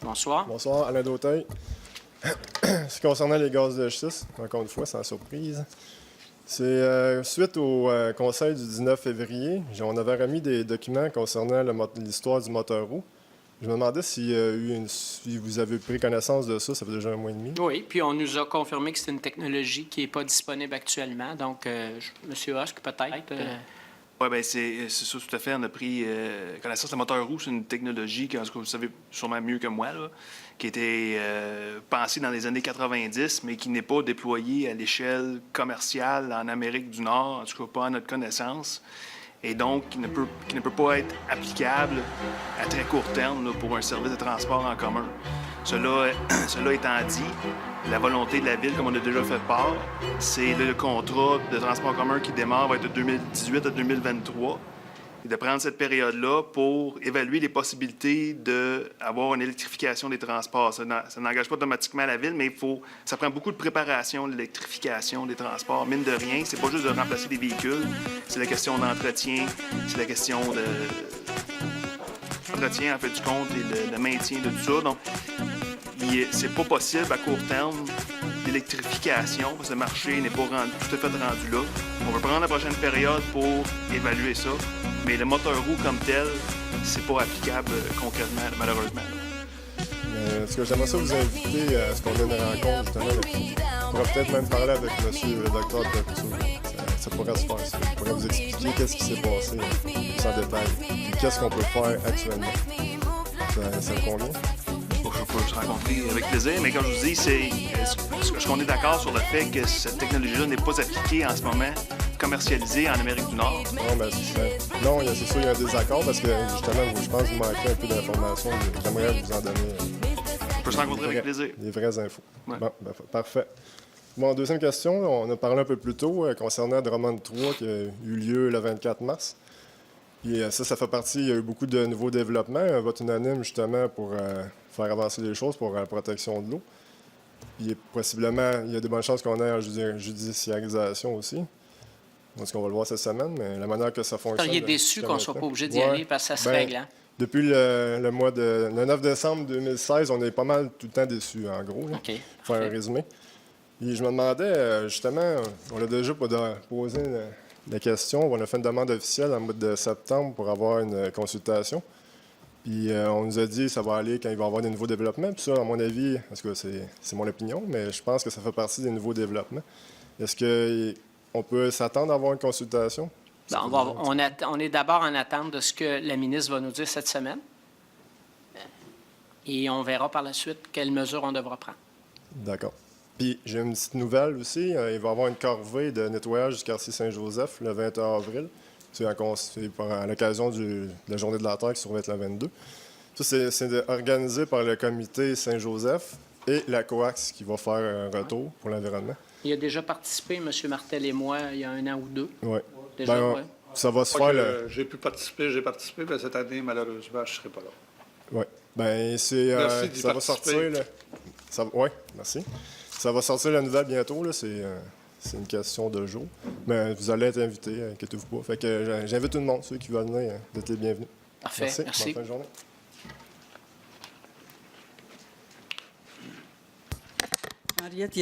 Bonsoir. Bonsoir, Alain Dauteil. Ce concernant les gaz de schiste, encore une fois, sans surprise. C'est suite au conseil du 19 février, on avait remis des documents concernant l'histoire du moteur roux. Je me demandais si vous avez pris connaissance de ça, ça fait déjà un mois et demi. Oui, puis on nous a confirmé que c'est une technologie qui n'est pas disponible actuellement. Donc, M. Husk, peut-être. Oui, bien, c'est ça, tout à fait. On a pris connaissance. Le moteur roux, c'est une technologie que vous savez sûrement mieux que moi, là, qui a été pensée dans les années 90, mais qui n'est pas déployée à l'échelle commerciale en Amérique du Nord, en tout cas pas à notre connaissance, et donc qui ne peut pas être applicable à très court terme là, pour un service de transport en commun. Cela étant dit, la volonté de la Ville, comme on a déjà fait part, c'est le contrat de transport en commun qui démarre va être de 2018 à 2023 et de prendre cette période-là pour évaluer les possibilités d'avoir une électrification des transports. Ça n'engage pas automatiquement la Ville, mais ça prend beaucoup de préparation, l'électrification des transports. Mine de rien, c'est pas juste de remplacer des véhicules, c'est la question d'entretien, c'est la question d'entretien, en fait, du compte et le maintien de tout ça. Donc, c'est pas possible à court terme l'électrification, parce que le marché n'est pas tout à fait rendu là. On va prendre la prochaine période pour évaluer ça, mais le moteur roux comme tel, c'est pas applicable concrètement, malheureusement. Est-ce que j'aimerais ça vous inviter à ce qu'on ait une rencontre, justement, on pourrait peut-être même parler avec monsieur le docteur Pepto. Ça pourrait se faire, ça. Je pourrais vous expliquer qu'est-ce qui s'est passé plus en détail, et qu'est-ce qu'on peut faire actuellement. Ça vous convient? Je peux se rencontrer avec plaisir, mais comme je vous dis, est-ce qu'on est d'accord sur le fait que cette technologie-là n'est pas appliquée en ce moment, commercialisée en Amérique du Nord? Non, c'est sûr, il y a un désaccord parce que, justement, je pense que vous manquez un peu d'informations. J'aimerais vous en donner. On peut se rencontrer avec plaisir. Des vraies infos. Ouais. Bon, parfait. Bon, deuxième question, on a parlé un peu plus tôt concernant Drummond 3 qui a eu lieu le 24 mars. Puis ça fait partie, il y a eu beaucoup de nouveaux développements, un vote unanime justement pour faire avancer les choses pour la protection de l'eau. Puis possiblement, il y a de bonnes chances qu'on ait en judiciarisation aussi. Donc, on va le voir cette semaine, mais la manière que ça fonctionne... Vous seriez déçu qu'on ne soit pas obligé d'y aller parce que ça se règle, hein? Depuis le 9 décembre 2016, on est pas mal tout le temps déçus, en gros, là, OK. pour faire un résumé. Puis je me demandais, justement, on a déjà posé la question, on a fait une demande officielle en mois de septembre pour avoir une consultation. Puis on nous a dit que ça va aller quand il va y avoir des nouveaux développements. Puis ça, à mon avis, parce que c'est mon opinion, mais je pense que ça fait partie des nouveaux développements. Est-ce qu'on peut s'attendre à avoir une consultation? Ben, on est d'abord en attente de ce que la ministre va nous dire cette semaine. Et on verra par la suite quelles mesures on devra prendre. D'accord. Puis j'ai une petite nouvelle aussi. Il va y avoir une corvée de nettoyage du quartier Saint-Joseph le 21 avril. C'est à l'occasion de la Journée de la Terre qui se va être le 22. Ça, c'est organisé par le comité Saint-Joseph et la COAX qui va faire un retour pour l'environnement. Il a déjà participé, M. Martel et moi, il y a 1 an ou 2. Oui. Déjà, ouais. Ça va se faire... J'ai participé, mais cette année, malheureusement, je ne serai pas là. Oui. Bien, Merci d'y ça va sortir... Oui, merci. Ça va sortir la nouvelle bientôt, là. C'est une question de jour. Mais vous allez être invité, inquiétez-vous pas. Fait que j'invite tout le monde, ceux qui veulent venir, d'être les bienvenus. Parfait, merci. Bonne fin de journée. Henriette